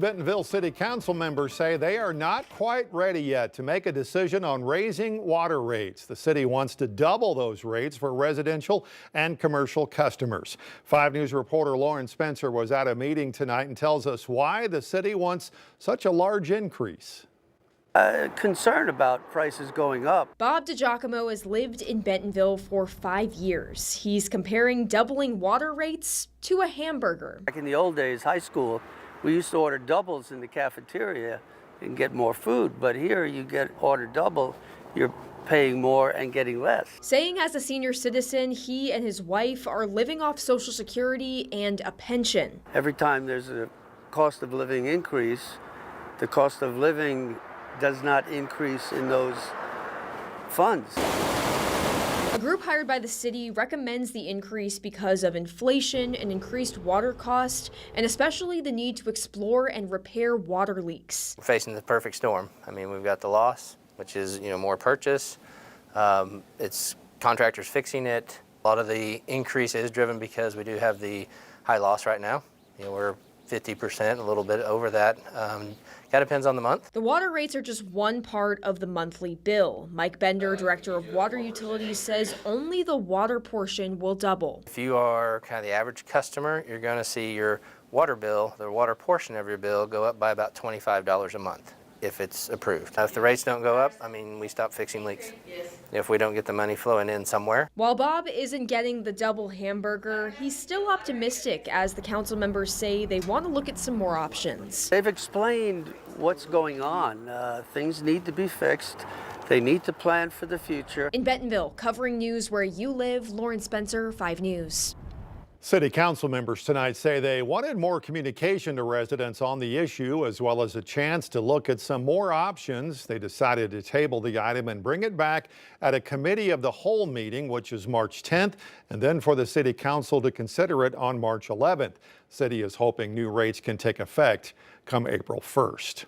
Bentonville City Council members say they are not quite ready yet to make a decision on raising water rates. The city wants to double those rates for residential and commercial customers. 5 News reporter Lauren Spencer was at a meeting tonight and tells us why the city wants such a large increase. Concerned about prices going up. Bob DiGiacomo has lived in Bentonville for 5 years. He's comparing doubling water rates to a hamburger. Back in the old days, high school, we used to order doubles in the cafeteria and get more food, but here you order double, you're paying more and getting less. Saying as a senior citizen, he and his wife are living off Social Security and a pension. Every time there's a cost of living increase, the cost of living does not increase in those funds. A group hired by the city recommends the increase because of inflation and increased water cost, and especially the need to explore and repair water leaks. We're facing the perfect storm. I mean, we've got the loss, which is, more purchase. It's contractors fixing it. A lot of the increase is driven because we do have the high loss right now. We're 50%, a little bit over that. Kind of depends on the month. The water rates are just one part of the monthly bill. Mike Bender, director of water utilities, says only the water portion will double. If you are kind of the average customer, you're going to see your water bill, the water portion of your bill, go up by about $25 a month if it's approved. Now, if the rates don't go up, we stop fixing leaks. If we don't get the money flowing in somewhere. While Bob isn't getting the double hamburger, he's still optimistic as the council members say they want to look at some more options. They've explained what's going on. Things need to be fixed. They need to plan for the future. In Bentonville, covering news where you live, Lauren Spencer, 5 News. City council members tonight say they wanted more communication to residents on the issue, as well as a chance to look at some more options. They decided to table the item and bring it back at a committee of the whole meeting, which is March 10th, and then for the city council to consider it on March 11th. City is hoping new rates can take effect come April 1st.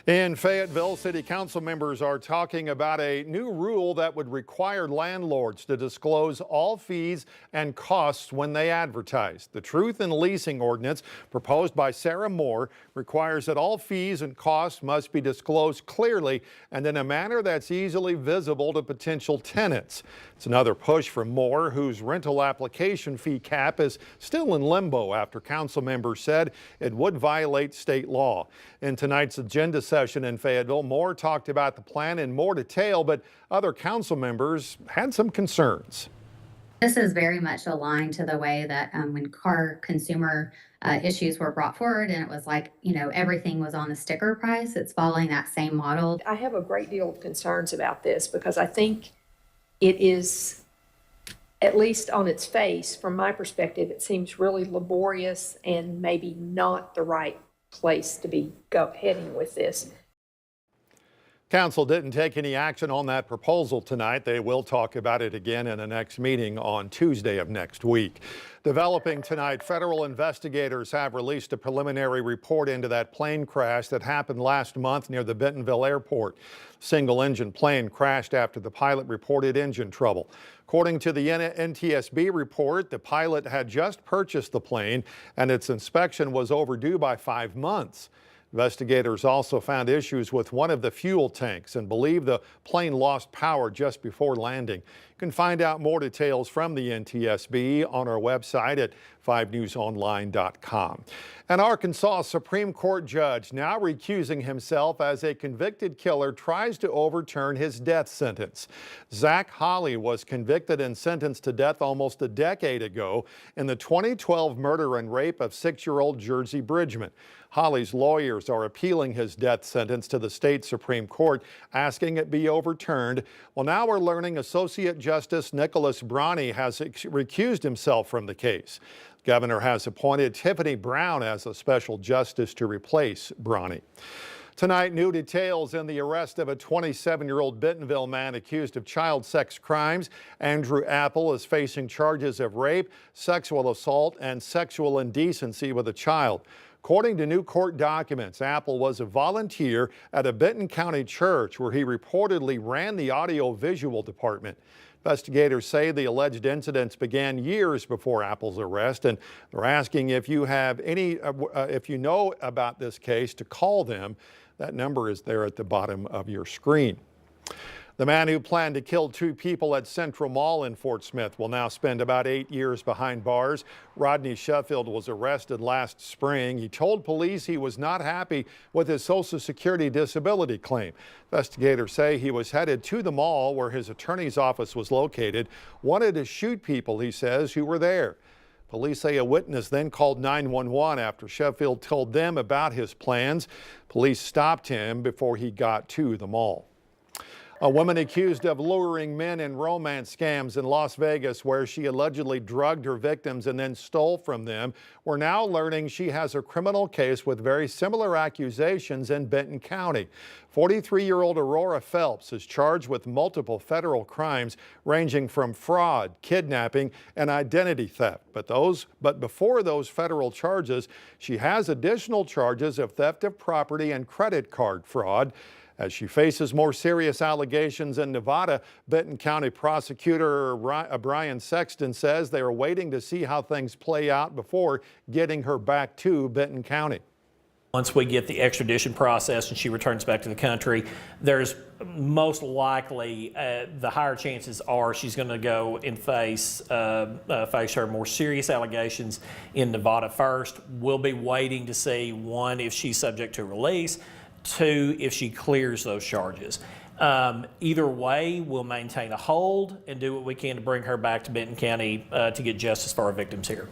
In Fayetteville, city council members are talking about a new rule that would require landlords to disclose all fees and costs when they advertise. The Truth in Leasing ordinance proposed by Sarah Moore requires that all fees and costs must be disclosed clearly and in a manner that's easily visible to potential tenants. It's another push from Moore, whose rental application fee cap is still in limbo after council members said it would violate state law. In tonight's agenda session in Fayetteville, Moore talked about the plan in more detail, but other council members had some concerns. This is very much aligned to the way that when car consumer issues were brought forward, and it was like, everything was on the sticker price. It's following that same model. I have a great deal of concerns about this because I think it is, at least on its face, from my perspective, it seems really laborious and maybe not the right place to be heading with this. Council didn't take any action on that proposal tonight. They will talk about it again in the next meeting on Tuesday of next week. Developing tonight, federal investigators have released a preliminary report into that plane crash that happened last month near the Bentonville airport. Single-engine plane crashed after the pilot reported engine trouble. According to the NTSB report, the pilot had just purchased the plane and its inspection was overdue by 5 months. Investigators also found issues with one of the fuel tanks and believe the plane lost power just before landing. You can find out more details from the NTSB on our website at 5newsonline.com. An Arkansas Supreme Court judge, now recusing himself as a convicted killer, tries to overturn his death sentence. Zach Holley was convicted and sentenced to death almost a decade ago in the 2012 murder and rape of 6-year-old Jersey Bridgman. Holley's lawyers are appealing his death sentence to the state Supreme Court, asking it be overturned. Well, now we're learning Associate Justice Nicholas Bronny has recused himself from the case. The governor has appointed Tiffany Brown as a special justice to replace Bronny. Tonight, new details in the arrest of a 27-year-old Bentonville man accused of child sex crimes. Andrew Apple is facing charges of rape, sexual assault, and sexual indecency with a child. According to new court documents, Apple was a volunteer at a Benton County church where he reportedly ran the audio-visual department. Investigators say the alleged incidents began years before Apple's arrest, and they're asking if you have if you know about this case, to call them. That number is there at the bottom of your screen. The man who planned to kill 2 people at Central Mall in Fort Smith will now spend about 8 years behind bars. Rodney Sheffield was arrested last spring. He told police he was not happy with his Social Security disability claim. Investigators say he was headed to the mall where his attorney's office was located, wanted to shoot people, he says, who were there. Police say a witness then called 911 after Sheffield told them about his plans. Police stopped him before he got to the mall. A woman accused of luring men in romance scams in Las Vegas, where she allegedly drugged her victims and then stole from them. We're now learning she has a criminal case with very similar accusations in Benton County. 43-year-old Aurora Phelps is charged with multiple federal crimes ranging from fraud, kidnapping, and identity theft. But before those federal charges, she has additional charges of theft of property and credit card fraud. As she faces more serious allegations in Nevada, Benton County Prosecutor Brian Sexton says they are waiting to see how things play out before getting her back to Benton County. Once we get the extradition process and she returns back to the country, there's most likely the higher chances are she's going to go and face her more serious allegations in Nevada first. We'll be waiting to see, 1, if she's subject to release, 2, if she clears those charges. Either way, we'll maintain a hold and do what we can to bring her back to Benton County to get justice for our victims here.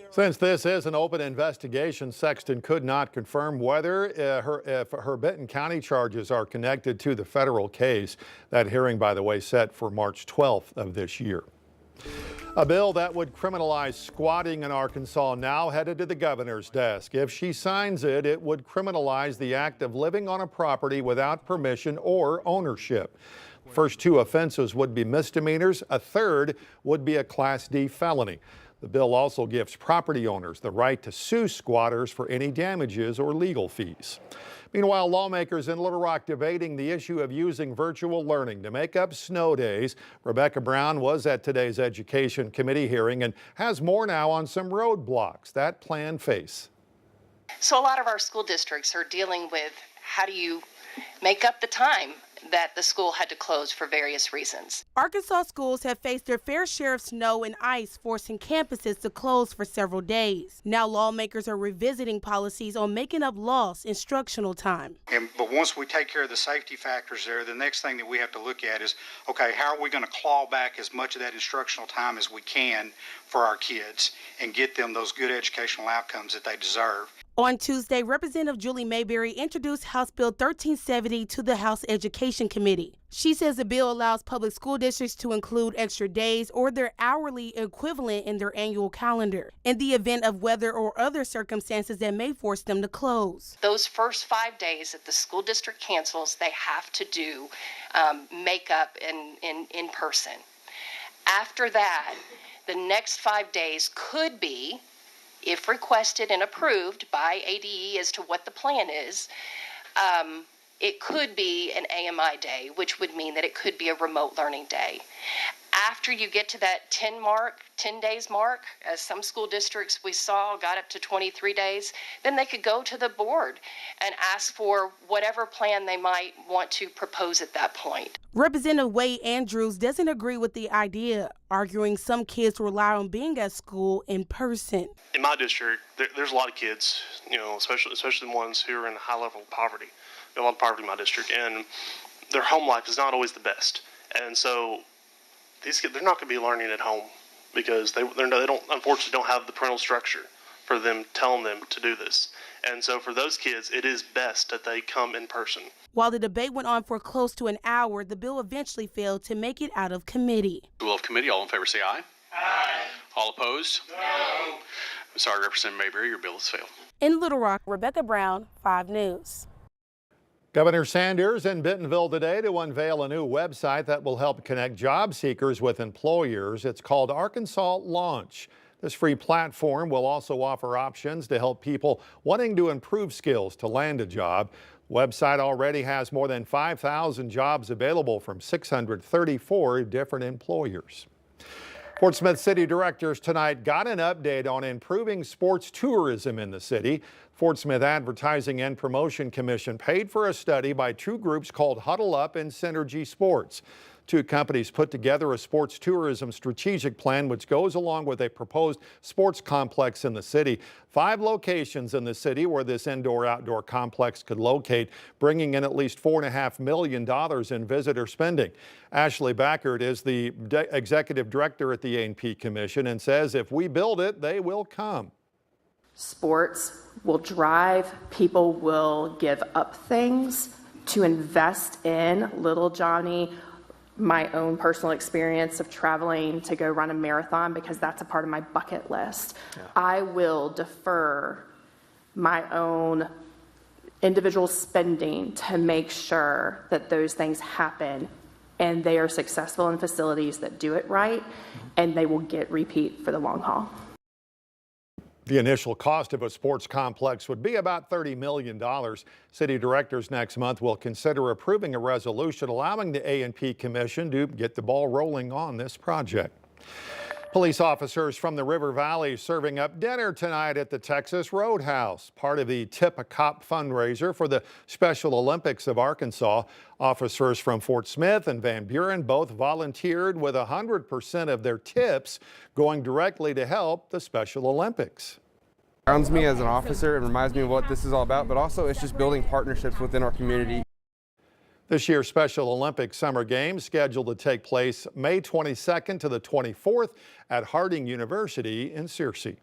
Since this is an open investigation, Sexton could not confirm whether if her Benton County charges are connected to the federal case. That hearing, by the way, set for March 12th of this year. A bill that would criminalize squatting in Arkansas now headed to the governor's desk. If she signs it, it would criminalize the act of living on a property without permission or ownership. The first 2 offenses would be misdemeanors. A third would be a Class D felony. The bill also gives property owners the right to sue squatters for any damages or legal fees. Meanwhile, lawmakers in Little Rock debating the issue of using virtual learning to make up snow days. Rebecca Brown was at today's Education Committee hearing and has more now on some roadblocks that plan face. So a lot of our school districts are dealing with how do you make up the time that the school had to close for various reasons. Arkansas schools have faced their fair share of snow and ice, forcing campuses to close for several days. Now lawmakers are revisiting policies on making up lost instructional time. But once we take care of the safety factors there, the next thing that we have to look at is, okay, how are we going to claw back as much of that instructional time as we can for our kids and get them those good educational outcomes that they deserve. On Tuesday, Representative Julie Mayberry introduced House Bill 1370 to the House Education Committee. She says the bill allows public school districts to include extra days or their hourly equivalent in their annual calendar in the event of weather or other circumstances that may force them to close. Those first 5 days that the school district cancels, they have to do makeup in person. After that, the next 5 days could be, if requested and approved by ADE as to what the plan is, it could be an AMI day, which would mean that it could be a remote learning day. After you get to that 10 days mark, as some school districts we saw got up to 23 days, then they could go to the board and ask for whatever plan they might want to propose at that point. Representative Wade Andrews doesn't agree with the idea, arguing some kids rely on being at school in person. In my district, there's a lot of kids, especially the ones who are in high level of poverty. There's a lot of poverty in my district, and their home life is not always the best. And so these kids, they're not going to be learning at home because they unfortunately don't have the parental structure for them telling them to do this. And so for those kids, it is best that they come in person. While the debate went on for close to an hour, the bill eventually failed to make it out of committee. Will of committee, all in favor say aye. Aye. All opposed? No. I'm sorry, Representative Mayberry, your bill has failed. In Little Rock, Rebecca Brown, 5 News. Governor Sanders in Bentonville today to unveil a new website that will help connect job seekers with employers. It's called Arkansas Launch. This free platform will also offer options to help people wanting to improve skills to land a job. Website already has more than 5,000 jobs available from 634 different employers. Fort Smith City directors tonight got an update on improving sports tourism in the city. Fort Smith Advertising and Promotion Commission paid for a study by two groups called Huddle Up and Synergy Sports. Two companies put together a sports tourism strategic plan which goes along with a proposed sports complex in the city. 5 locations in the city where this indoor-outdoor complex could locate, bringing in at least $4.5 million in visitor spending. Ashley Backert is the executive director at the A&P Commission and says if we build it, they will come. Sports will drive, people will give up things to invest in. Little Johnny, my own personal experience of traveling to go run a marathon because that's a part of my bucket list. Yeah. I will defer my own individual spending to make sure that those things happen and they are successful in facilities that do it right, and they will get repeat for the long haul. The initial cost of a sports complex would be about $30 million. City directors next month will consider approving a resolution allowing the A&P Commission to get the ball rolling on this project. Police officers from the River Valley serving up dinner tonight at the Texas Roadhouse, part of the Tip a Cop fundraiser for the Special Olympics of Arkansas. Officers from Fort Smith and Van Buren both volunteered with 100% of their tips going directly to help the Special Olympics. It grounds me as an officer. It reminds me of what this is all about, but also it's just building partnerships within our community. This year's Special Olympics Summer Games scheduled to take place May 22nd to the 24th at Harding University in Searcy.